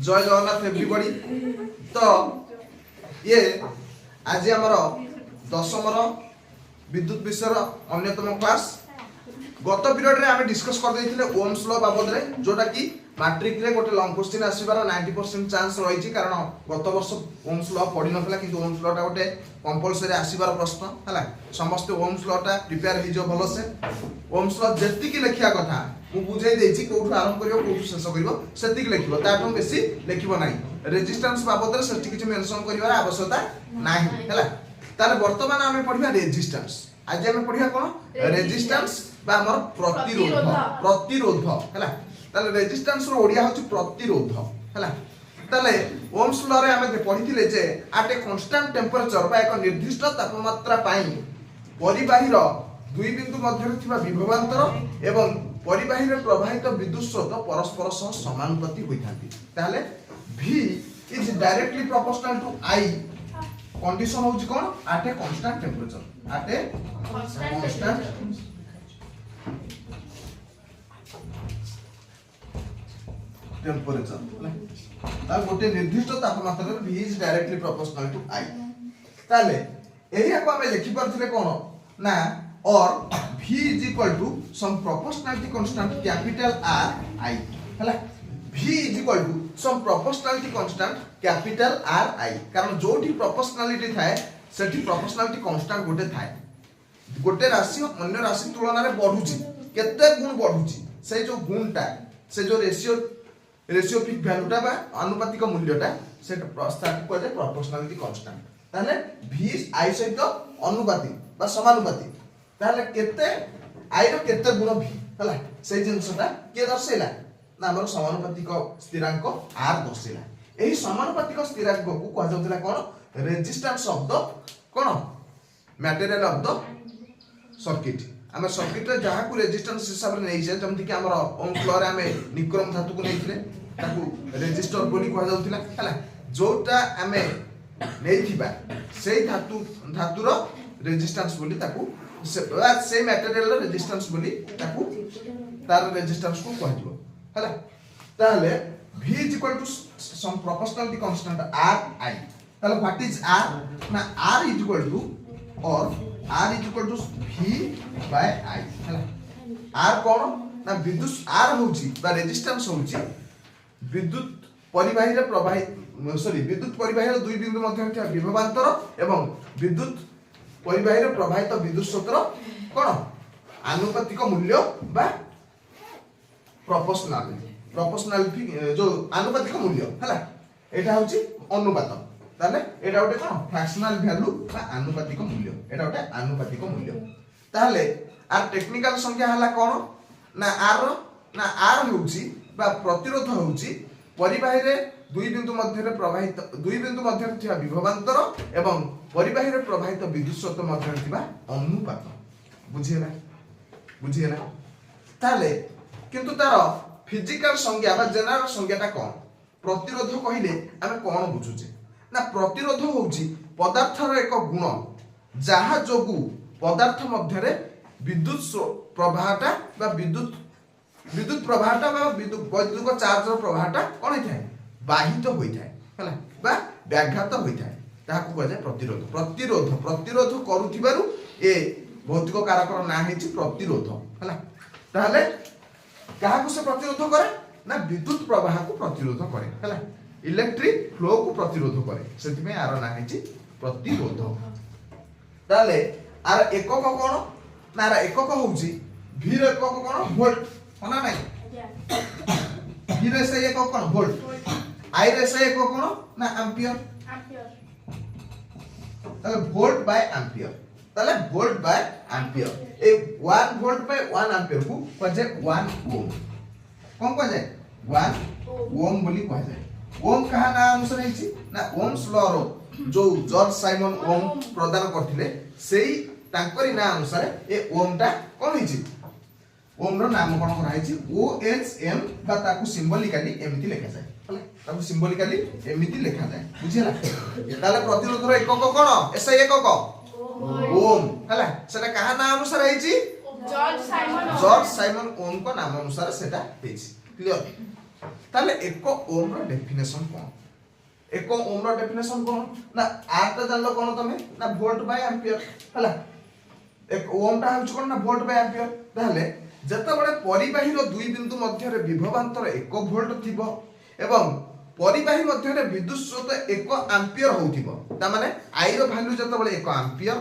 जय जगन्नाथ एवरीबॉडी। तो ये आज आमर दशम विद्युत विषय अन्यतम क्लास। गत पीरियड रे आमे डिस्कस कर देथिले ओम्स लॉ बाबद रे, जोटा कि मैट्रिक रे गोटे लॉन्ग क्वेश्चन आसीबार 90% चांस रही, कारण गत वर्ष ओम्स लॉ पढ़ी नथला, किंतु ओम्स लॉ टा गोटे कंपलसरी आसीबार प्रश्न हला। समस्त ओम्स लॉ टा प्रिपेयर हो जो भलो से। ओम्स लॉ जेतिकी लेखिया कथा मु बुझाई देछि, कोठु आरंभ करियो कोठु शेष करियो सेतिकी लेखिबो, ताठो बेसी लेखिबो नाही। रेजिस्टेंस बाबद रे सेति किछि मेंशन करिवार आवश्यकता नाही हला। ताले वर्तमान आमे पढिबा रेजिस्टेंस। आज आमे पढिबा कोन रेजिस्टेंस बा हमर प्रतिरोध। प्रतिरोध हला। ताले रेजिस्टेंस रो ओडिया होछि प्रतिरोध हला। ताले ओम्स लॉ रे आमे पढिथिले जे एट ए कांस्टेंट टेंपरेचर बा एक निर्दिष्ट तापमात्रा पाई परिबाहीर दुई बिंदु मध्य थिबा विभवांतर एवं परिबाहीर प्रवाहित विद्युत स्रोत परस्पर सह समानुपाती होइथांती। ताले V is directly proportional to I। Condition होछि कोन at a constant temperature. At a constant temperature ता गोटे निर्दिष्ट तापमात्रा रे V is directly proportional to I। ताले एरिया को हमें लिखि परथिले कोन ना और V is equal to some proportionality constant capital R I हला। V is equal to some proportionality constant capital R I, कारण जोठी proportionality थाए सेठी proportionality constant गोटे थाए। गोटे राशि अन्य राशि तुलना रे बढ़ुची, केते गुण बढ़ुची, से जो गुणटा से जो रेशियो पिक वैल्यूटा बा आनुपातिक मूल्यटा से प्रस्ताव को जे proportionality constant। ताले V I सहित अनुपाती बा समानुपाती, ताले केते I रो केते गुण V हला। से जिंसटा के दर्शैला ना हमर समानुपातिक स्थिरांक R दर्शैला। एही समानुपातिक स्थिरांक को कहा जाउतला कोन रेजिस्टेंस ऑफ द कोन मटेरियल ऑफ द सर्किट। हम सर्किट रे जहा को रेजिस्टेंस हिसाब रे नै छै, जमति कि हमर ओम फ्लोर रे हमें निक्रम धातु को नैथिले ताकू रेजिस्टर बोली कहा जाउतला हला। जोटा हमें नैथिबा सेही धातु रो रेजिस्टेंस बोली ताकू से मटेरियल रेजिस्टेंस बोली ताकू तार रेजिस्टेंस को कहजिवो हला। ताले V is equal to some proportionality constant R I। ताले व्हाट इज R ना R is equal to और R is equal to V by I हला। R कोन ना विद्युत R होउची बा रेजिस्टेंस होउची विद्युत परिबाही रे प्रवाहित विद्युत परिबाही रे दुई बिंदु मध्य थिया विभवांतर एवं विद्युत परिबाही रे प्रवाहित विद्युत स्रोतर कोन आनुपातिक मूल्य बा प्रोपोर्शनल जो आनुपातिक मूल्य हला। एटा होची अनुपात। ताले एटा गोटे कोन फ्रैक्शनल वैल्यू बा आनुपातिक मूल्य। एटा गोटे आनुपातिक मूल्य। ताले आर टेक्निकल संख्या हला कोन ना R होउची बा प्रतिरोध होउची परिबाही रे दुई बिंदु मध्य थिया विभवांतर एवं परिबाही रे प्रवाहित विद्युत स्रोत मध्य थिबा अनुपात। बुझिएला ताले किंतु तार फिजिकल संज्ञा बा जनरल संज्ञाटा कोन प्रतिरोध कहिले आमे कोन बुझुचे ना प्रतिरोध होउची पदार्थर एक गुण जहा जोगु पदार्थ मध्य रे विद्युत प्रवाहटा बा विद्युत प्रवाहटा बा वैद्युतिक चार्ज रो प्रवाहटा कोन होइथाय बाहित होइथाय हला बा व्याघात होइथाय, ताहाकु कहै जाय प्रतिरोध। प्रतिरोध करूथिबारु ए भौतिक कारकर ना हेछि प्रतिरोध हला। ताहले काहाकु से प्रतिरोध करे ना विद्युत प्रवाह को प्रतिरोध करे हला। इलेक्ट्रिक फ्लो को प्रतिरोध करे, सेति में आर ना हेछि प्रतिरोध। ताहले आर एकक कोन ना आर एकक होउछि V रो एकक कोन वोल्ट होना नै। V रे से एकक कोन वोल्ट, I रे से एकक कोन ना एम्पियर। ताले वोल्ट बाय एम्पियर। ताले volt by ampere A 1 volt by 1 ampere को कहे 1 ओम। कोन कहे 1 ओम बोली कहे। ओम कहा ना अनुसार हेछि ना ओम्स लॉ रो जो जॉर्ज साइमन ओम प्रदान करथिले सेही तांकरी ना अनुसार ए ओमटा कोन हेछि ओम रो नाम कोन करा हेछि OHM बा ताकू सिंबलिकली एमिति लेखा जाय हला। ताकू सिंबलिकली एमिति लेखा जाय बुझिला। ताले प्रतिरोध रो एकक कोन एसआई एकक ओम हला। सेटा कहा नाम अनुसार हेछि जॉर्ज साइमन ओम को नाम अनुसार सेटा हेछि। क्लियर। ताले एक ओम रो डेफिनेशन कोन एक ओम रो डेफिनेशन कोन ना आटा जानलो कोन तमे ना वोल्ट बाय एम्पियर हला एक ओम टा होछ कोन ना वोल्ट बाय एम्पियर ताले जतबेले परिबाही रो दुई बिंदु मध्य रे विभवांतर 1 वोल्ट थिबो एवं परिबाही मध्य रे विद्युत स्रोत 1 एम्पियर होउथिबो ता माने आई रो वैल्यू जतबेले 1 एम्पियर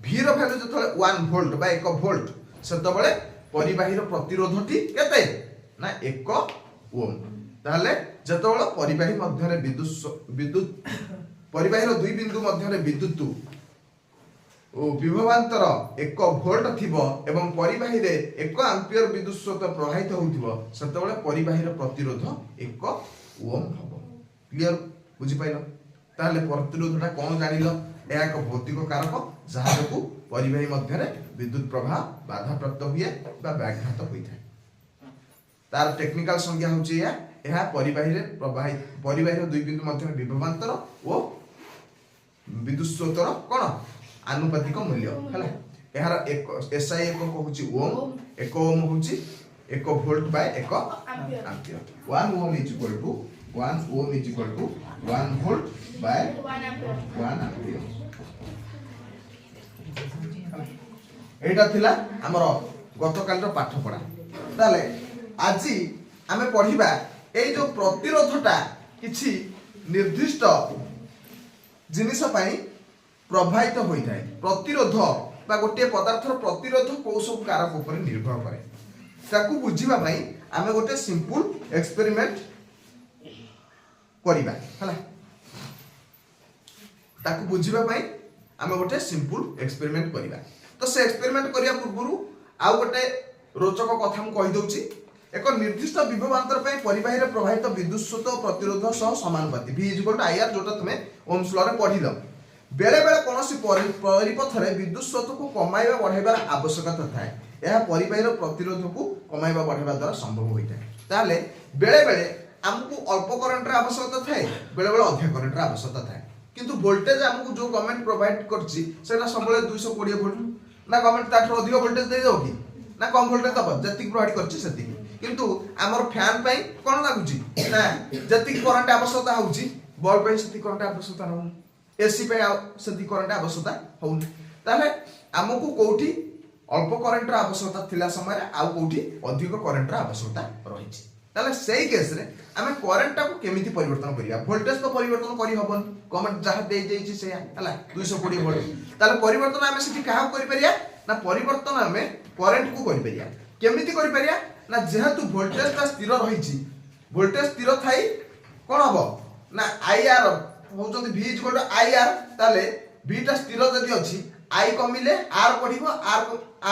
v रो वैल्यू जतबेले 1 वोल्ट बा 1 वोल्ट सेतबेले परिबाही रो प्रतिरोधटी केते ना 1 ओम ताले जतबेले परिबाही मध्य रे विद्युत परिबाही रो दुई बिंदु मध्य रे विद्युत विभवांतर 1 वोल्ट थिबो एवं परिबाही रे 1 एम्पियर विद्युत स्रोत प्रवाहित होउथिबो सेतबेले परिबाही रो प्रतिरोध 1 ओम हबो क्लियर बुझी पाइलो ताले प्रतिरोधटा कोन जानिलो ए एक भौतिक कारक जहा को परिबाही मध्य रे विद्युत प्रवाह बाधा प्राप्त हुए बा व्याघात होइथाय तार टेक्निकल संज्ञा होची या परिबाही रे प्रवाहित परिबाही रो दुई बिंदु मध्य विभवांतर ओ विद्युत स्रोतर कोन आनुपातिक मूल्य हला एहार एक एसआई एक कहूची ओम 1 ओम होची 1 volt by 1 ampere 1 ohm is equal to 1 ohm is equal to 1 volt by 1 ampere एटा थिला हमर गतकाल रो पाठ पढा ताले आजि हमें पढिबा ए जो प्रतिरोधटा किछि निर्दिष्ट जिनिस पई प्रभावित होता है प्रतिरोध बा गोटे पदार्थर प्रतिरोध कौ सब कारक ऊपर निर्भर करे ताकू बुझिबा पई आमे गोटे सिंपल एक्सपेरिमेंट करिबा हला ताकू बुझिबा पई आमे गोटे सिंपल एक्सपेरिमेंट करिबा तो से एक्सपेरिमेंट करिया पूर्वरु आउ गोटे रोचक कथा हम कहि दउची एक निर्दिष्ट विभवांतर पई परिबाही रे प्रवाहित विद्युत स्रोत प्रतिरोध सह समानुपाती v IR जोटा तुमे ओम्स लॉ रे पढिलो बेले बेले कोनोसी परिपथ रे विद्युत स्रोत को कमाइबा बढ़ाइबार आवश्यकता थाए यह परिबाहीर प्रतिरोध को कमाइबा बढ़ाइबा द्वारा संभव होइता ताले बेले बेले हमकु अल्प करंट रे आवश्यकता थाए बेले बेले अधिक करंट रे आवश्यकता थाए किंतु वोल्टेज हमकु जो गवर्नमेंट प्रोवाइड करछि सेटा सबले 220 वोल्ट ना गवर्नमेंट ताठो अधिक वोल्टेज दे जाउ कि ना कम वोल्टेज दब जति प्रोवाइड करछि सेति किंतु हमर फैन पई कोन लागुछि ना जति करंट आवश्यकता होउछि बल्ब पई सेति करंट आवश्यकता रहउ एसी पे सेति करंट आवश्यकता होउन ताले हमकु कोठी अल्प करंट रा आवश्यकता थिला समय आ कोठी अधिक करंट रा आवश्यकता रहिछि ताले सेही केस रे हमें करंट को केमिति परिवर्तन करिया वोल्टेज तो परिवर्तन करि हबन कमेंट जहा दे जाइछि से हला 220 वोल्ट ताले परिवर्तन हमें सेति काहा करि परिया ना परिवर्तन हमें करंट को करि परिया केमिति करि परिया ना जेहेतु वोल्टेज ता स्थिर रहिछि वोल्टेज स्थिर थाई कोन हबो ना आईआर होउचंदी v इक्वल टू IR ताले v टा स्थिर जदी अछि i कमिले r बढ़िबो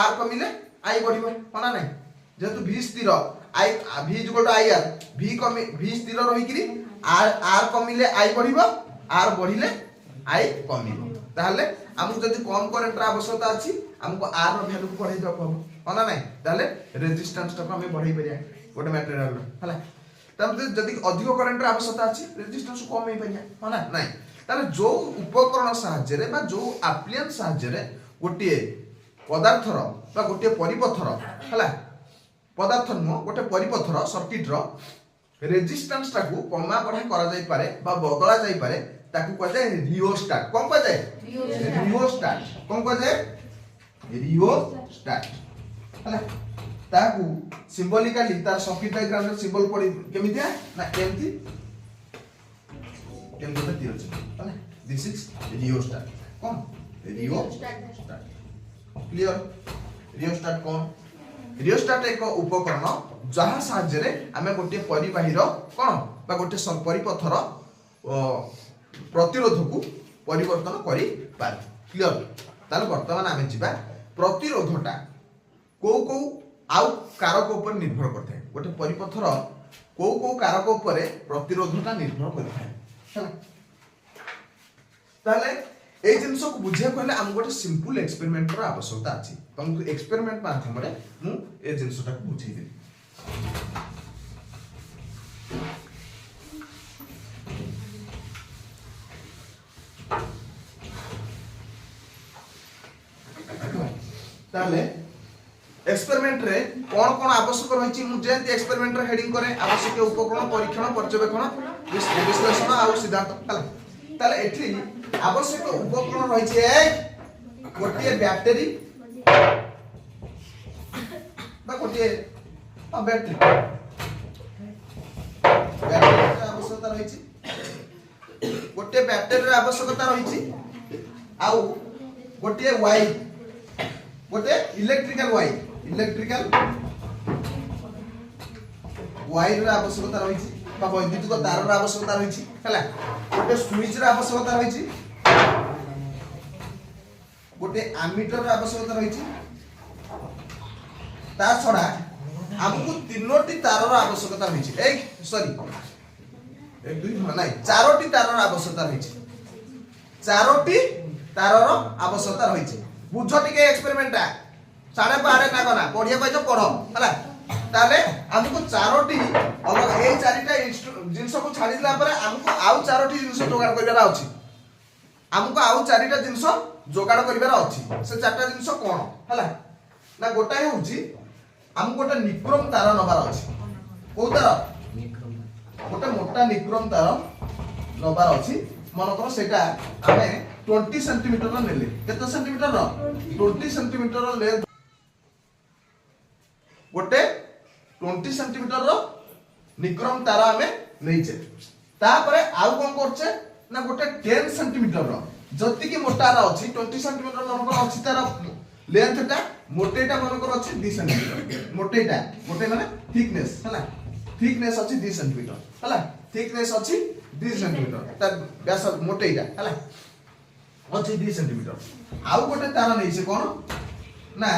r कमिले i बढ़िबो कोना नै जेतु v स्थिर i v equal to IR v स्थिर रहि करी r कमिले i बढ़िबो r बढ़िले i कमिबो ताले हमकु जदी कम करंट रा आवश्यकता अछि हमकु r रो वैल्यू को बढ़ाइ दको कोना नै ताले रेजिस्टेंस टा को हम बढ़ाइ परिया गोटे मटेरियल हला तब जदी अधिक करंट रा आवश्यकता अछि रेजिस्टेंस को कम हे परिया होना नै ताले जो उपकरण साहाय्य रे बा जो एप्लियंस साहाय्य रे गोटे पदार्थर बा गोटे परिपथर हला पदार्थ न गोटे परिपथर सर्किट रो रेजिस्टेंस टा को कमा बढ़ा करा जाई पारे बा बदला जाई पारे ताकू कह जाय रियोस्टेट कोन कह जाय रियोस्टेट कोन कह जाय रियोस्टेट हला ताकू सिंबॉलिकली तार सर्किट डायग्राम रे सिंबल पड़ी केमितिया ना एमती केमते तीर छ हला this is rheostat cone rheostat clear rheostat cone rheostat एक उपकरण जहा साहाय्य रे हमें गोटे परिबाहीर कोन बा गोटे परिपथर प्रतिरोध को परिवर्तन करि पार क्लियर ताले वर्तमान हमें जिबा प्रतिरोधटा को आउ कारक ऊपर निर्भर करता है गोटे परिपथर को कारक ऊपर प्रतिरोधटा निर्भर करता है ताले ए जिंस को बुझिया कहले हम गोटे सिंपल एक्सपेरिमेंट रो आवश्यकता अछि तुमको एक्सपेरिमेंट माध्यम रे मु ए जिंसटा को बुझाई देबी ताले एक्सपेरिमेंट रे कोन कोन आवश्यक रहिछि मु जेंति एक्सपेरिमेंट रे हेडिंग करे आवश्यक उपकरण परीक्षण पर्यवेक्षण विश्लेषण आ सिद्धांत हला ताले एठी आवश्यक उपकरण रहिछि एक गोटे बैटरी बा गोटे बैटरी आवश्यकता रहिछि गोटे बैटरी आवश्यकता रहिछि आउ गोटे वायर गोटे इलेक्ट्रिकल वायर आवश्यकता रहिछि बा वैद्युतिक तार आवश्यकता रहिछि हला गोटे स्विच आवश्यकता रहिछि गोटे एमीटर आवश्यकता रहिछि ता छडा हमकु तीनोटी तार आवश्यकता रहिछि एक सॉरी एक दुई नाही चारोटी तार आवश्यकता रहिछि चारोटी तार आवश्यकता रहिछि बुझ टिके एक्सपेरिमेंट साडे बारे ना कना पढिया पाइछ पढ हला ताले हमकु चारोटी अलग ए चारिटा जिंस को छाडी दिला परे हमकु आउ चारोटी जिंस जोगाड़ करिवार अछि हमकु आउ चारिटा जिंस जोगाड़ करिवार अछि से चारटा जिंस कोन हला ना गोटाय होउची हम गोटे निक्रोम तार नबार अछि को तार गोटे मोटा निक्रोम तार नबार अछि मन कर सेटा हमें 20 सेंटीमीटर नेले केते सेंटीमीटर 20 सेंटीमीटर लेंथ गोटे 20 सेंटीमीटर निक्रोम तार हमें नैचे तापरे आउ कोन करछे ना गोटे 10 सेंटीमीटर जति की मोटा रा अछि 20 सेंटीमीटर मन कर अछि तार लेंथटा मोटेटा मन कर अछि 2 सेंटीमीटर मोटेटा मोटे माने थिकनेस हला थिकनेस अछि 2 सेंटीमीटर हला थिकनेस अछि 2 सेंटीमीटर ता व्यास मोटेटा हला अछि 2 सेंटीमीटर आउ गोटे तार नै छै कोन ना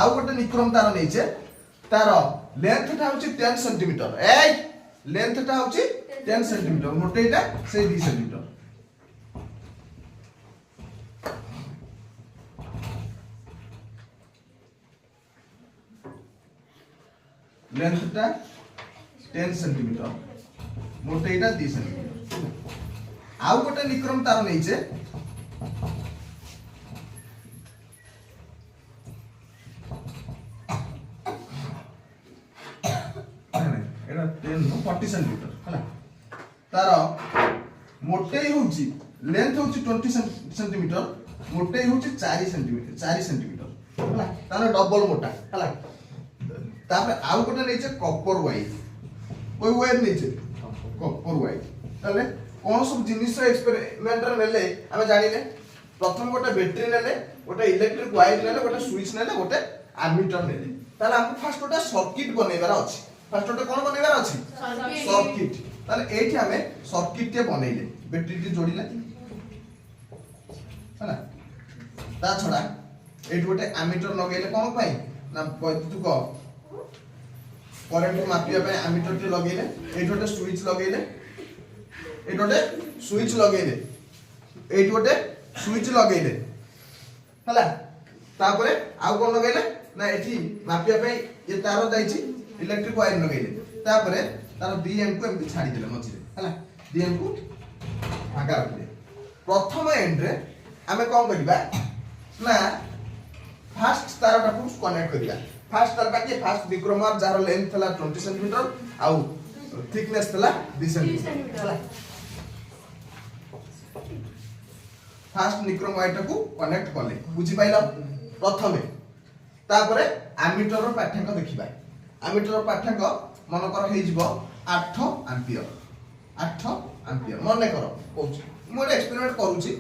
आउ गोटे निक्रोम तार नै छै तार लेंथटा होछि 10 सेंटीमीटर ए लेंथटा होछि 10 सेंटीमीटर मोटेटा से 2 सेंटीमीटर लेंथटा 10 सेंटीमीटर मोटेटा 2 सेंटीमीटर आउ गोटे निक्रोम तार नै छै एटा 10 40 सेंटीमीटर हला तार मोटेई होउची लेंथ होउची 20 सेंटीमीटर मोटेई होउची 4 सेंटीमीटर हला तार डबल मोटा हला तापर आउ गोटे नै छै कॉपर वायर कोई वायर नै छै कॉपर वायर तले कोन सब जिनिस एक्सपेरिमेंट रे नेले हमें जानिले प्रथम गोटे बैटरी नेले गोटे इलेक्ट्रिक वायर नेले गोटे स्विच नेले गोटे एमीटर नेले ताले हम फर्स्ट गोटे सर्किट बनेबार अछि फर्स्ट गोटे कोन बनेबार अछि सर्किट ताले एठी हमें सर्किट के बनेले बैटरी टी जोड़िले हला ता छडा एठी गोटे एमीटर लगेले कोन पई ना वैद्युतिक करंट मापिया पे एमीटर टी लगेले एठी गोटे स्विच लगेले एठी गोटे स्विच लगेले एठी गोटे स्विच लगेले हला तापरे आउ कोन लगेले ना एठी मापिया पे ये तार जाईची इलेक्ट्रिक वायर लगेले तापरे तार डी एंड को एम छाडी देले मझी हला डी एंड को फागा रखले प्रथम एंड रे हमें कोन करबा ना फर्स्ट तार को कनेक्ट करबा फर्स्ट तार बाकी फर्स्ट निक्रोमर जार लेंथ थला 20 सेंटीमीटर आउ थिकनेस थला 2 सेंटीमीटर हला फर्स्ट निक्रोम वायर को कनेक्ट करले बुझी पाइलो प्रथमे तापरे एमीटर रो पाठ्यांक देखिबा एमीटर रो पाठ्यांक मन कर हे जिवो 8 एम्पियर मन कर कहूची मोर एक्सपेरिमेंट करूची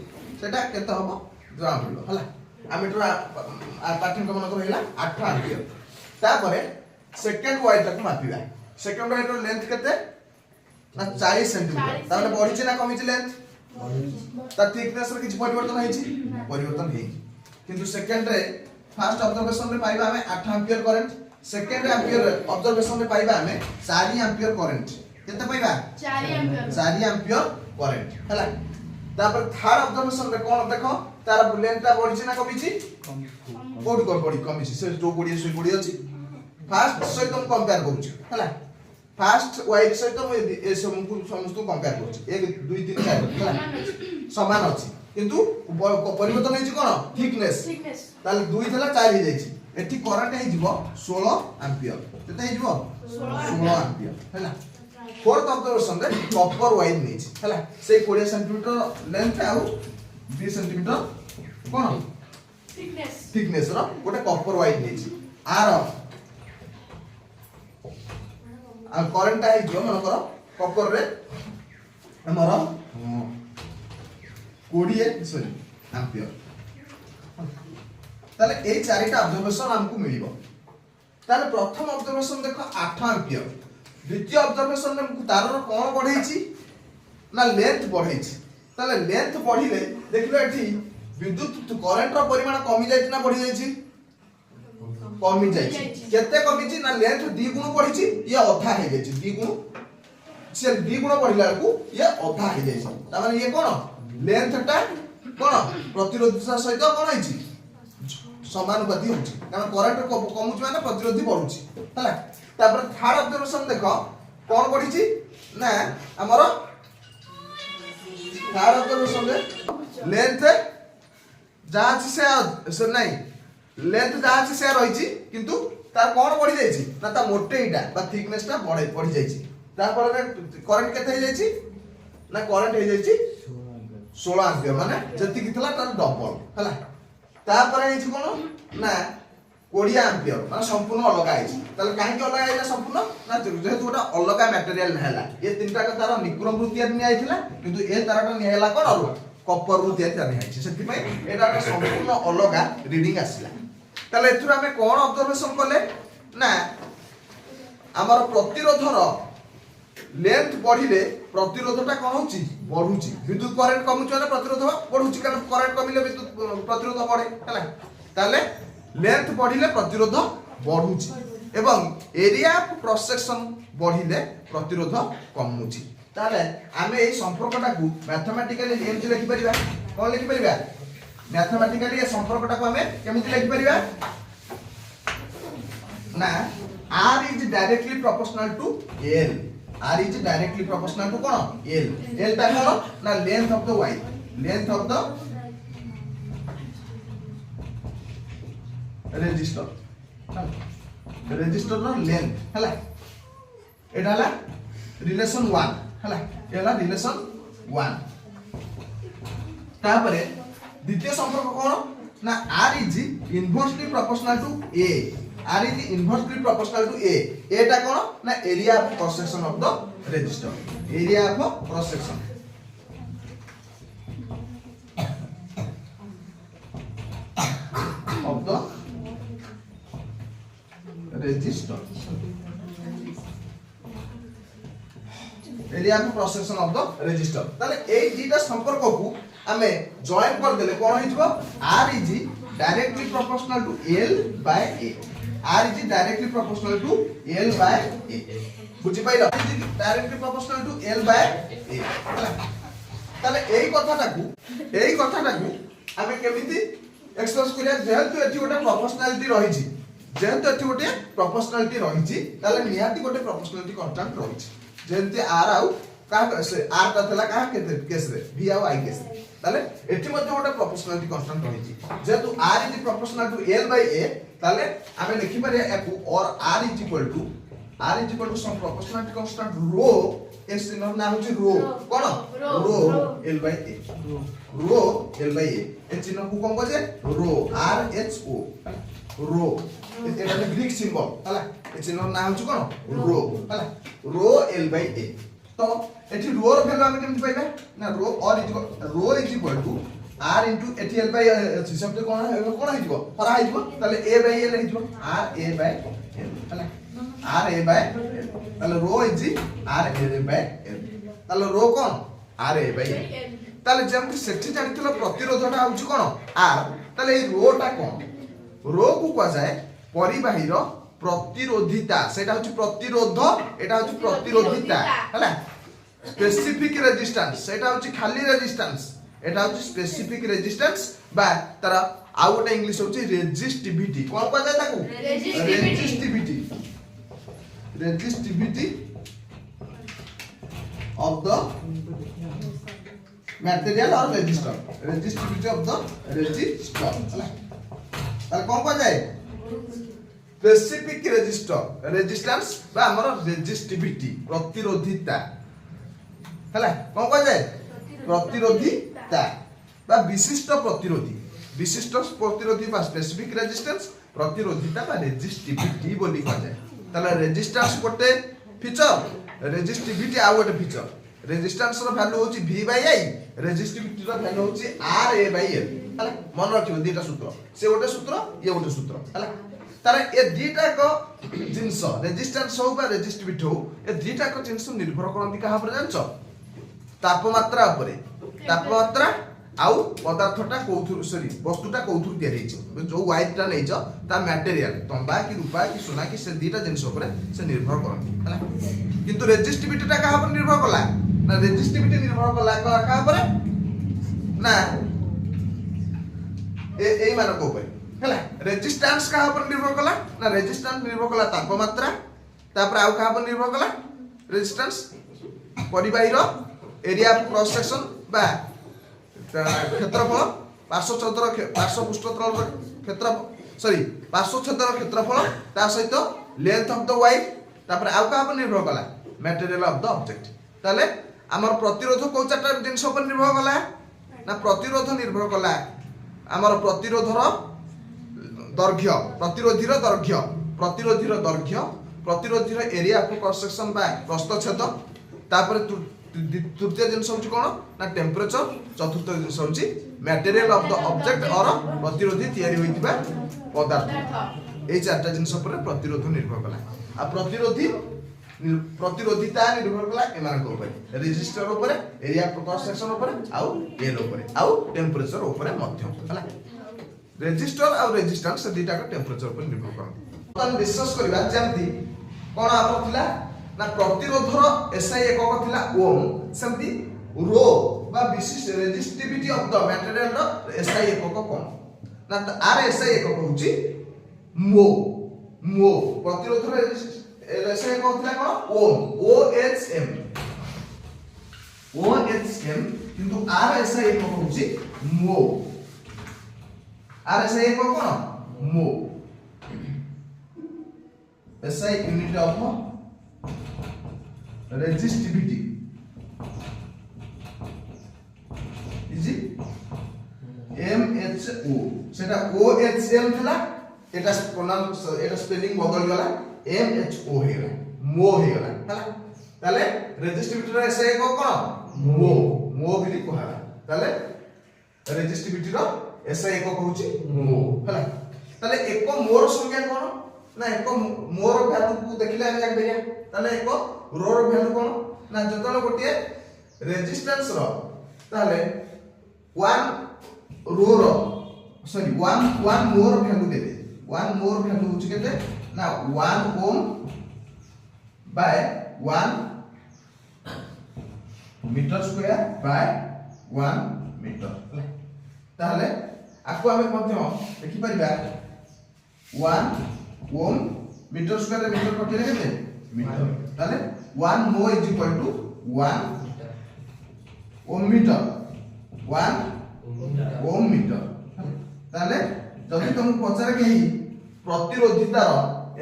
सेटा केते हबो जरा पड़लो हला एमीटर पाठ्यांक मन कर हेला 8 एम्पियर तापरे सेकंड वायर को मापिबा सेकंड वायर रो लेंथ केते ना 40 सेंटीमीटर ताने बढ़ी छि ना कमी छि लेंथ ता थिकनेस रे किछ परिवर्तन हेछि परिवर्तन हेइ किंतु सेकंड रे फर्स्ट ऑब्जर्वेशन रे पाइबा हमें 8 ampere current second ampere observation रे पाइबा हमें 4 एम्पियर करंट केते पाइबा 4 एम्पियर करंट हला तापर थर्ड ऑब्जर्वेशन रे कोन देखो तार लेंथटा बढ़ी छि ना कमी छि कोड को बड़ी कमी छि से जो गुडी से गुडी अछि फर्स्ट सहित हम कंपेयर करू छि हला फर्स्ट वायर सहित हम ए समस्त कंपेयर करू छि 1 2 3 4 हला समान अछि किंतु परिवर्तन हेछि कोन थिकनेस ताले 2 थला 4 हे जाइछि एठी करंट हे जिवो 16 एंपियर केते हे जिवो 16 एंपियर हैला फोर्थ ऑब्जर्वेशन रे कॉपर वायर नेछि हैला से 20 सेंटीमीटर लेंथ आउ 20 सेंटीमीटर कोन थिकनेस रो गोटे कॉपर वायर नेछि आर करंट हे जिवो मन करो कॉपर रे हमर 20 सॉरी एंपियर ताले ए चारिटा ऑब्जर्वेशन हमकु मिलिबो ताले प्रथम ऑब्जर्वेशन देखो 8 एंपियर द्वितीय ऑब्जर्वेशन में हमकु तारर कोन बढ़ैछि ना लेंथ बढ़ैछि ताले लेंथ बढ़िले देखलो एठी विद्युत करंट रो परिमाण कमी जाइछि ना बढ़ि जाइछि कमी जाइछि केते कमिछि ना लेंथ 2 गुण बढ़िछि ये अधा हे जाइछि 2 गुण से 2 गुण बढ़िला को ये अधा हे जाइछि त माने ये कोन लेंथ टा कोन प्रतिरोधकता सहित कोन हैछि समानुपाती होछि कारण करंट कमुछि माने प्रतिरोधी बढ़ुछि हला तापर थर्ड ऑब्जर्वेशन देखो कोन बढ़िछि ना हमर थर्ड ऑब्जर्वेशन रे लेंथ जांच से नहीं लेंथ जांच से रहिछि किंतु तार कोन बढ़ि जाइछि ना ता मोटेइटा बा थिकनेस टा बढ़ि जाइछि तापर करंट केते हे जाइछि ना करंट हे जाइछि 16 एंपियर माने जति किथला तार डबल हला तापर हे कोन ना 20 एंपियर माने संपूर्ण अलग आइछि ताले काहे के अलग आइला संपूर्ण ना जेहेतु गोटा अलग मटेरियल नहला ये तीनटा का तार निक्रम वृत्तिया नि आइथिला किंतु ए तारटा नि हैला कोन अरु कॉपर वृत्तिया नि आइछि सेति पई एटा संपूर्ण अलग रीडिंग आसिला ताले एथुरा हमें कोन ऑब्जर्वेशन करले ना हमर प्रतिरोधर लेंथ बढ़िले प्रतिरोधटा कोन होछि बढ़ुछि विद्युत करंट कमुछि माने प्रतिरोध बढ़ुछि कारण करंट कमिले विद्युत प्रतिरोध बढ़े हला ताले लेंथ बढ़िले प्रतिरोध बढ़ुछि एवं एरिया ऑफ क्रॉस सेक्शन बढ़िले प्रतिरोध कमुछि ताले आमे एई संपर्कटा को मैथमेटिकली एमति लिखि परिबा कोन लिखि परिबा मैथमेटिकली ए संपर्कटा को हमें केमिति लिखि परिबा ना r is directly proportional to l r is directly proportional to cone l l ता कोन ना length of the wire length of the resistor resistor नो लेंथ हला एटा हला रिलेशन 1 हला एला रिलेशन 1 तापरे द्वितीय संपर्क कोन ना r is inversely proportional to a r is inversely proportional to a एटा कोन ना area of cross section of the resistor area of cross section of the resistor area of cross section of the resistor ताले ए जीटा संपर्क को हमें join कर देले कोन हिजबो r is directly proportional to l by a r is directly proportional to l by a बुझि पाइलो directly proportional to l by a ताले एई कथाटा को हमें केमिति एक्सप्रेस करिया जेहेतु एठी गोटे प्रोपोर्शनलिटी रहिछि जेहेतु एठी गोटे प्रोपोर्शनलिटी रहिछि ताले निहाती गोटे प्रोपोर्शनलिटी कांस्टेंट रहिछि जेंति r आउ का से r ता थला का केस रे v आउ i केस ताले एठी मध्ये गोटे प्रोपोर्शनलिटी कांस्टेंट रहिछि जेहेतु r is proportional to l by a ताले हमें लिखि परिया एकु और r is equal to some proportionality constant रो एस नो नाम होछि रो कोन रो l by a row l by a ए चिन्ह को कोन कहजे रो r h o रो एटा ग्रीक सिंबल हला ए चिन्ह नाम होछि कोन रो हला रो l by a तो एठी रो रो वैल्यू हम केमति पाइबा ना rho is equal to r into एठी l by शब्द कोन हिजबो फरा हिजबो ताले a by l हिजबो r a by l हला r a by l ताले रो is r a by l ताले रो कोन r a by l ताले जेमति सेठी जानिथिलो प्रतिरोधटा होछि कोन r ताले ए रो टा कोन रो को को जाय परिबाहीर प्रतिरोधिता सेटा होछि प्रतिरोध एटा होछि प्रतिरोधिता हला स्पेसिफिक रेजिस्टेंस सेटा होछि खाली रेजिस्टेंस एटा होछि स्पेसिफिक रेजिस्टेंस बा तारा आउ गोटे इंग्लिश होछि रेजिस्टिविटी कोन को जाय ताकू रेजिस्टिविटी ऑफ द मटेरियल और रेजिस्टिविटी ऑफ द रेजिस्टर हला ताले कोन को जाय स्पेसिफिक रेजिस्टर रेजिस्टेंस बा हमर रेजिस्टिविटी प्रतिरोधिता हला कोन कह जाय प्रतिरोधिता बा विशिष्ट प्रतिरोधी बा स्पेसिफिक रेजिस्टेंस प्रतिरोधिता बा रेजिस्टिविटी बोली कह जाय तले रेजिस्टेंस गोटे फीचर रेजिस्टिविटी आ गोटे फीचर रेजिस्टेंस रो वैल्यू होची v बाय i रेजिस्टिविटी रो वैल्यू होची r a बाय l हला मन रखियो दीटा सूत्र से गोटे सूत्र ये गोटे सूत्र हला तार ए दीटा को जिंस रेजिस्टेंस हो बा रेजिस्टिविटी हो ए दीटा को जिंस निर्भर करंती कहा पर जानछो तापमात्रा ऊपर तापमात्रा आउ पदार्थटा कोथुर सॉरी वस्तुटा कोथुर दिया रहिछ जो व्हाइट टा नैछ ता मटेरियल तंबा कि रूपा कि सोना कि से दीटा जिंस ऊपर से निर्भर करंती हला किंतु रेजिस्टिविटी टा कहा पर निर्भर करला ना रेजिस्टिविटी निर्भर करला कहा पर ना ए मान को ऊपर हला रेजिस्टेंस कहा पर निर्भर करला ना रेजिस्टेंस निर्भर करला तापमात्रा तापर आउ कहा पर निर्भर करला रेजिस्टेंस परिबाहीर एरिया क्रॉस सेक्शन बा क्षेत्रफल पार्श्व पृष्ठतल क्षेत्र सॉरी पार्श्व क्षेत्र क्षेत्रफल ता सहित लेंथ ऑफ द वायर तापर आउ कहा पर निर्भर करला मटेरियल ऑफ द ऑब्जेक्ट ताले हमर प्रतिरोध को चारटा जिंस पर निर्भर करला ना प्रतिरोध निर्भर करला हमर प्रतिरोधर दैर्घ्य प्रतिरोधीर एरिया ऑफ क्रॉस सेक्शन बा प्रस्थच्छेद तापर तृतीय जिंस होची कोन ना टेम्परेचर चतुर्थ जिंस होची मटेरियल ऑफ द ऑब्जेक्ट और प्रतिरोधी तयारी होइतिबा पदार्थ ए चारटा जिंस पर प्रतिरोध निर्भर कला आ प्रतिरोधिता निर्भर कला एमान को ऊपर रेजिस्टर ऊपर एरिया ऑफ क्रॉस सेक्शन ऊपर आउ एल ऊपर आउ टेम्परेचर ऊपर मध्य हला रेजिस्टर और रेजिस्टेंस दीटा का टेम्परेचर पर निर्भर करते तो हम डिस्कस करबा जेंति कोन आपन थिला ना प्रतिरोधर एसआई एकक थिला ओम सेंति रो बा विशिष्ट रेजिस्टिविटी ऑफ द मटेरियल रो एसआई एकक कोन ना आर एसआई एकक होची मो प्रतिरोधर एसआई एकक थिला कोन ओम ओएचएम किंतु आर एसआई एकक होची मो आर एसआई एकक कोन मो SI unit of resistivity is MHO सेटा OHM थला एटा प्रोनाउंस एटा स्पेलिंग बदल गला MHO हेला मो हेला हला ताले रेजिस्टिविटी रो एसआई को कोन मो बिली कहला ताले रेजिस्टिविटी रो एसआई को कहूची मो हला ताले एक मोर संख्या कोन ना एक मोर वैल्यू को देखिले हम जाक बेरिया ताले एक रो रो वैल्यू कोन ना जतन गोटे रेजिस्टेंस रो ताले 1 रो रो सॉरी 1 मोर वैल्यू देबे 1 मोर वैल्यू होची केते ना 1 ohm by 1 metre square by 1 metre ताले आको हमें मध्य देखि परिबा 1 ओम मीटर स्क्वायर मीटर कटिले केते मीटर ताले 1 mho is equal to 1 ohm meter 1 ohm meter ताले जदि तुम पचारे केही प्रतिरोधितार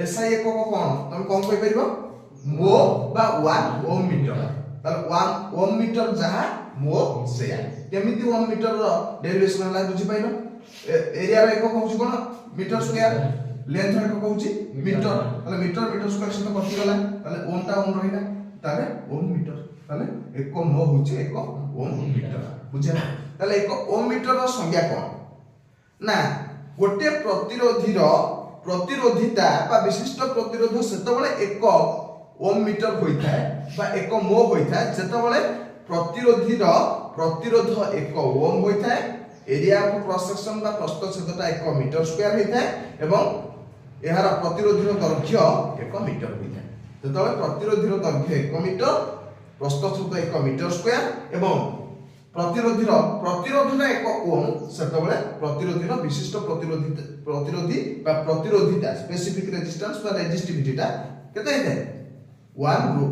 एसआई एकक कोन तुम कोन कहि परिबो मो बा 1 ohm meter ताले 1 ohm meter जहा मो सेया केमिति ओम मीटर रो डेरिवेशन होला बुझि पाइलो एरिया रो एकक होची कोन मीटर स्क्वायर लेंथ रो एकक होची मीटर ताले मीटर स्क्वायर से कटि गला ताले ओम टा ओम रहिला ताले ओम मीटर ताले एक मो होची एक ओम मीटर बुझिया ताले एक ओम मीटर रो संज्ञा कोन ना गोटे प्रतिरोधिता बा विशिष्ट प्रतिरोध सेतबेले एक ओम मीटर होइथाय बा एक मो होइथाय सेतबेले प्रतिरोधीर प्रतिरोध एक ओम होइथाय एरिया ऑफ क्रॉस सेक्शन बा प्रस्थच्छेदटा 1 मीटर स्क्वायर होइथाय एवं एहार प्रतिरोधीर दैर्घ्य 1 मीटर होइथाय जेतबेले प्रतिरोधीर दैर्घ्य 1 मीटर प्रस्थच्छेद 1 मीटर स्क्वायर एवं प्रतिरोधटा 1 ओम सेतबेले प्रतिरोधीर विशिष्ट प्रतिरोधी बा प्रतिरोधिता स्पेसिफिक रेजिस्टेंस बा रेजिस्टिविटीटा केते हेते 1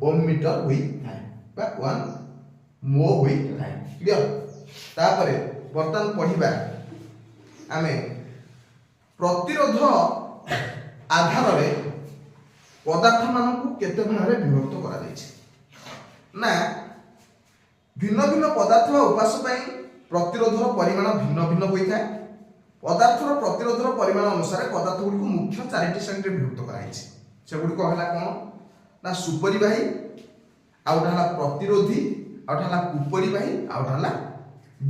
ओम मीटर होइथाय बा 1 मो होइथाय क्लियर तापरे वर्तमान पढिबा आमे प्रतिरोध आधार में पदार्थ मानक केते भागरे विभक्त करा जायछि ना भिन्न भिन्न पदार्थ वा उपास पई प्रतिरोधर परिमाण भिन्न भिन्न होइଥାଏ पदार्थर प्रतिरोधर परिमाण अनुसार पदार्थ गुडी को मुख्य चारिटी श्रेणी विभक्त करा जायछि से गुडी को हला कोन ना सुपरिवाही आउटा हला प्रतिरोधी आउटा हला कुपरिवाही आउटा हला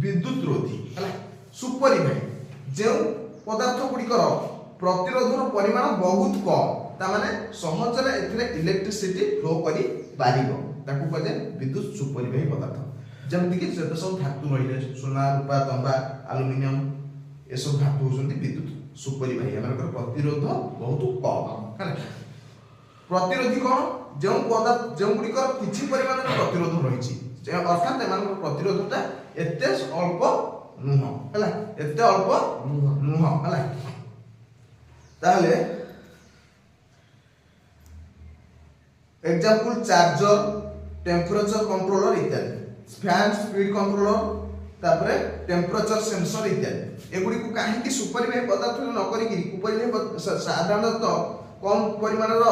विद्युत रोधी हला सुपरिवाही जे पदार्थ गुडी कर प्रतिरोधर परिमाण बहुत कम ता माने सहजरे एथिरे इलेक्ट्रिसिटी फ्लो करी पारिबो ताकू कहजे विद्युत सुपरिवाही पदार्थ जेमति कि जते सब धातु रहिले सोना रूपा तांबा एल्युमिनियम ए सब धातु होसंती विद्युत सुपरिवाही हमर प्रतिरोध बहुत कम हला प्रतिरोधी कोन जो पदार्थ जो गुडी कर किछि परिमाण प्रतिरोध रहिछि अर्थात एमान प्रतिरोधता एते अल्प नुह हला एते अल्प नुह हला ताहले एग्जांपल चार्जर टेम्परेचर कंट्रोलर इत्यादि फैन स्पीड कंट्रोलर तापरे टेम्परेचर सेंसर इत्यादि एगुडी को काहे कि सुपरिवाही पदार्थ न करी कि उपरिवाही साधारणतः कम परिमाणर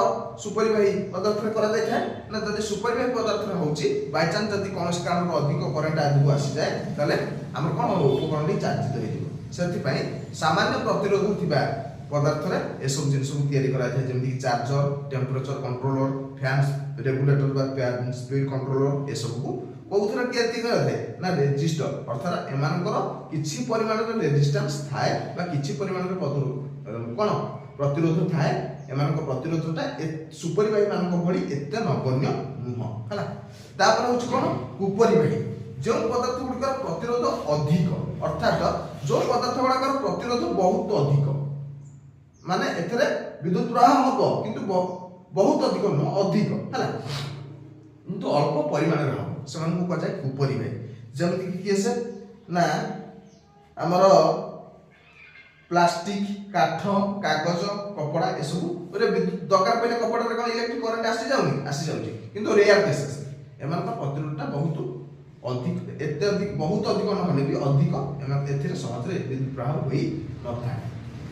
सुपरिवाही पदार्थ करा जाय छै ना जदि सुपरिवाही पदार्थ होउची बाय चांस जदि कोनस कारण अधिक करंट आदि आसी जाय तले हमर कोन उपकरण चार्ज होई दिबो सेति पई सामान्य प्रतिरोध थिबा पदार्थ रे ए सब जिंस को तयारी करा जाय जेमि charger temperature controller fan regulator बा फैन स्पीड कंट्रोलर ए सब को कोउथरा तयारी करा जाय ना रेजिस्टर अर्थात एमानकर किछि परिमाणर रेजिस्टेंस थाए बा किछि परिमाणर कोन प्रतिरोध थाए एमानक प्रतिरोधता सुपरिवाही मानक भली एते नगण्य नुह हला तापर होछ कोन कुपरिवाही जो पदार्थ गुडकर प्रतिरोध अधिक अर्थात जो पदार्थ गुडकर प्रतिरोध बहुत अधिक माने एथरे विद्युत प्रवाह हबो किंतु बहुत अधिक न अधिक हला किंतु अल्प परिमाण रे हबो समान को कजाय कुपरिवाही जेमति कि केसे ना हमर प्लास्टिक काठ कागज कपड़ा ए सब रे दरकार पहिले कपड़ा रे कोन इलेक्ट्रिक करंट आसी जाउनी किंतु रेयर केसेस एमान का प्रतिरोधता बहुत अधिक एते अधिक बहुत अधिक न होले भी अधिक एमान एथिरे सहज रे विद्युत प्रवाह होई न थाए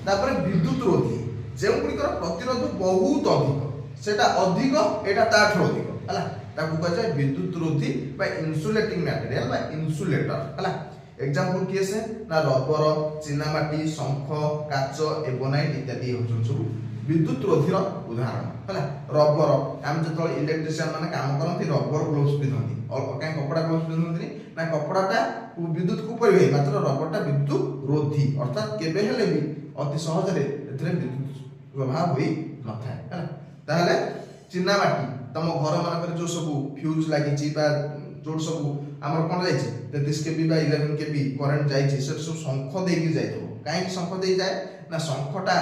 तापर विद्युत रोधी जे गुडिकर प्रतिरोध बहुत अधिक सेटा अधिक एटा ताठो अधिक हला ताकू कहै विद्युत रोधी बा इन्सुलेटिंग मटेरियल बा इन्सुलेटर हला एग्जांपल केसे ना रबर चीनामाटी शंख काच एबोनाइट इत्यादि होचन सब विद्युत रोधीर उदाहरण हला रबर हम जतो इलेक्ट्रिशियन माने काम करथि रबर ग्लोव्स पिनथि और काई कपड़ा ग्लोव्स पिनथि ना कपड़ाटा विद्युत को परिवाही मात्र रबरटा विद्युत रोधी अर्थात केबे हेले भी अति सहज रे एथरे विद्युत प्रभाव होई न थाए हला ताहले चीनामाटी तम घर मानकर जो सब फ्यूज लागि छि बा जो सब हमर कोन जाय छि 33 केबी बा 11 केबी करंट जाय छि से सब शंख देई कि जाय तो काई शंख देई जाय ना शंखटा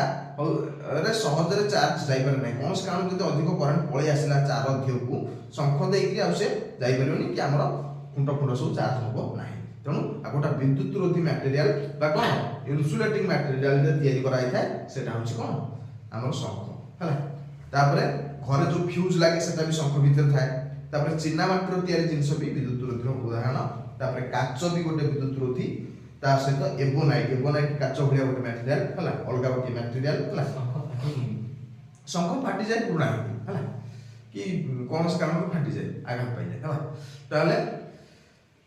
रे सहज रे चार्ज जाय पर नै कोनस कारण जदि अधिक करंट पळे आसिला चार अध्यय को शंख देई कि आ से जाय परबनी कि हमर खुंट सब चार्ज होबो नाही तेणु आगोटा विद्युत रोधी मटेरियल बा कोन इन्सुलेटिंग मटेरियल जे तयारी कराई थाए सेटा होछि कोन हमर शंख हला तापरे घरे जो फ्यूज लागे सेटा भी शंख भीतर थाए तापरे चीना माटर तयारी जिंस भी विद्युत रोधी उदाहरण तापरे काच भी गोटे विद्युत रोधी ता सहित एबोनाइट काच भलिया गोटे मटेरियल हला अलगा गोटे मटेरियल हला शंख फाटी जाय पुराना हला कि कोनस कारण फाटी जाय आघात पाई जाय हला ताले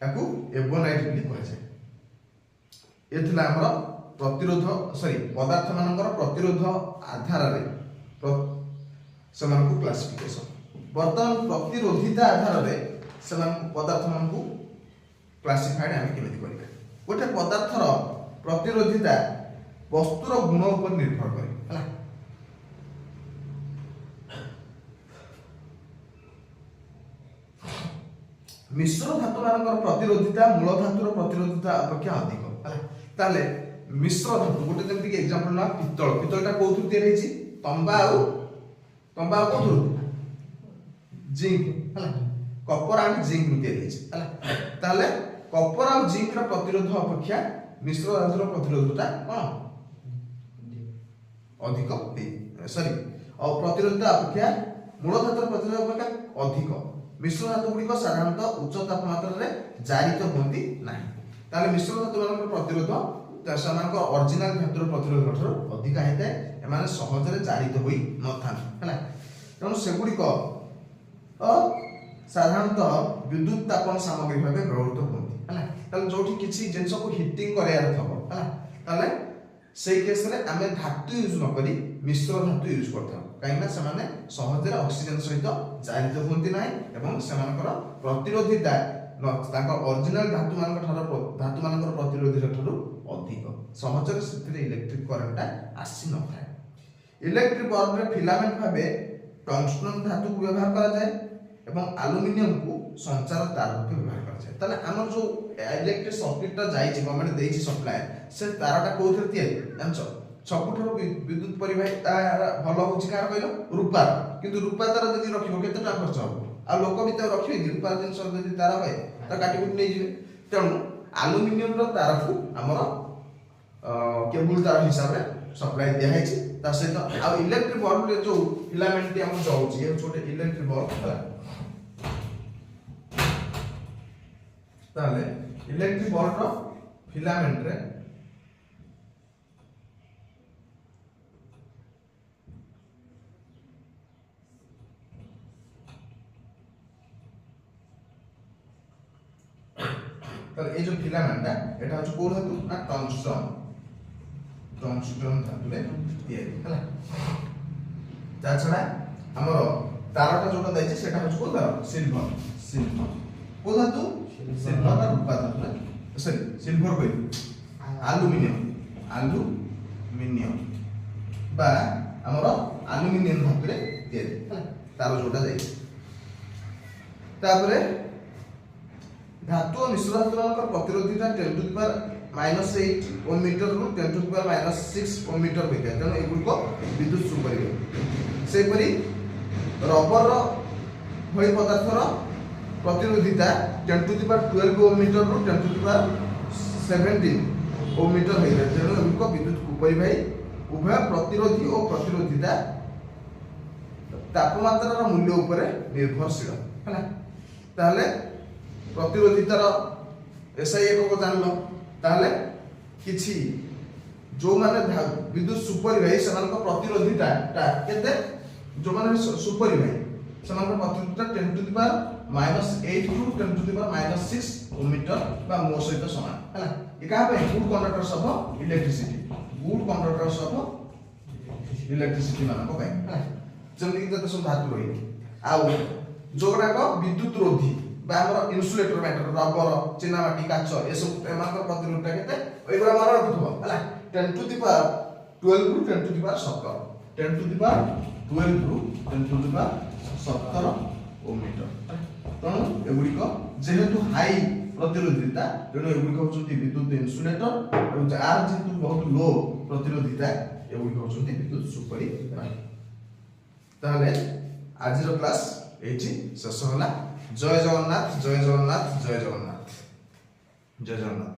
ताकू एबोनाइट भी कहा जाय एथला हमर प्रतिरोध पदार्थ मानकर प्रतिरोध आधार रे समान को क्लासिफिकेशन वर्तमान प्रतिरोधिता आधार रे समान पदार्थ मान को क्लासिफाइड हम केमिति करिबा गोटे पदार्थर प्रतिरोधिता वस्तुर गुण ऊपर निर्भर करे हला मिश्र धातु मानकर प्रतिरोधिता मूल धातुर प्रतिरोधिता अपेक्षा अधिक हला ताले मिश्र धातु गोटे जेमति कि एग्जांपल ना पितलटा कोथु तयार हेछि तंबा कोथु जिंक हला कपर एंड जिंक तयार हेछि हला ताले कपर और जिंक रा प्रतिरोध अपेक्षा मिश्र धातुर प्रतिरोधता कोन अधिक और प्रतिरोधता अपेक्षा मूल धातुर प्रतिरोध अपेक्षा अधिक मिश्र धातु गुडी साधारणतः उच्च तापमात्रा रे जारित होती नाही ताले मिश्र धातु मानकर प्रतिरोध समान ओरिजिनल धातुर प्रतिरोध ठारो अधिक हेते एमाने सहजरे जारित होई नथान हैला तेणु सेगुड़िक साधारणतः विद्युत तापन सामग्री भाव व्यवहृत होती है ताले जोठी किसी जिनस को हिटिंग करार थब है ताले से केस रे आमे धातु यूज न करी मिश्र धातु यूज करता कहीं से सहजरे ऑक्सीजन सहित जारित होती ना एवं सेमानकर प्रतिरोधिता ओरिजिनल धातु मान प्रतिरोधी अधिक सहजरे से इलेक्ट्रिक करंटा आसी न था इलेक्ट्रिक बल्ब रे फिलामेंट भाबे टंगस्टन धातु को व्यवहार करा जाए एवं एल्युमिनियम को संचार तार रूपे व्यवहार करा जाए ताले हमर जो इलेक्ट्रिक सर्किट टा जाई छि गवर्नमेंट देई छि सप्लाई से तारटा कोथरे तयारी जानछो सबुठो विद्युत परिवाहिता भलो होछि कार कहलो रूपा किंतु रूपा तार जदि रखिबो केते टा खर्च हो आ लोक भी त रखिबे कि रूपा जिंस जदि तार होय त काटी कुटी नै जिवे तेणु एल्युमिनियम रो तार को हमर केबल तार हिसाब रे सप्लाई दिया है ता सहित आ इलेक्ट्रिक बल्ब रे जो फिलामेंट हम जाउछि ये छोटे इलेक्ट्रिक बल्ब हला ताले इलेक्ट्रिक बल्ब रो फिलामेंट रे ताले ए जो फिलामेंट एटा हछ को धातु ना टंगस्टन धातु रे तयारी हला ता छडा हमर तारटा जोटा दैछि सेटा हछ को तार सिल्वर को धातु सिल्वर का रूपा धातु रे सॉरी सिल्वर कोइ एल्युमिनियम बा हमर एल्युमिनियम धातु रे तयारी हला तार जोटा दैछि तापरे धातु और मिश्र धातु प्रतिरोधिता 10 to the power -8 ohm metre रु 10 to the power -6 ohm metre होय तेणु एगुड़िक विद्युत सुपरिवाही से परी रबर भई पदार्थर प्रतिरोधिता 10 to the power 12 ohm metre रु 10 to the power 17 ohm metre होय तेणु एगुड़िक विद्युत उपरिवाही उभय प्रतिरोधी और प्रतिरोधिता तापमात्रार मूल्य उपरे निर्भरशील है ताले प्रतिरोधितार एसआई एक को जानलो ताले किछि जो माने विद्युत सुपरिवाही समान प्रतिरोधिता केते जो माने सुपरिवाही समान प्रतिरोधिता 10 to the power -8 to 10 to the power -6 ohm metre बा मो सहित समान हैला ए का पे गुड कंडक्टर्स ऑफ इलेक्ट्रिसिटी मान को पे हैला जमि कि सब धातु रही आ जोगरा को विद्युत रोधी बा हमर इन्सुलेटर मैटर रबर चिनामाटी काच ए सब एमान प्रतिरोधता केते एगुरा मार रखथबो हला 10 टू द पावर 12 रु 10 to the power 17 10 to the power 12 रु 10 to the power 17 ohm metre तणु एगुडी को जेहेतु हाई प्रतिरोधिता तेणु एगुडी को होचंती विद्युत इन्सुलेटर और आर जेहेतु बहुत लो प्रतिरोधिता एगुडी को होचंती विद्युत सुपरिवाही ताले आज रो क्लास एठी शेष होला जय जगन्नाथ जय जगन्नाथ जय जगन्नाथ जय जगन्नाथ।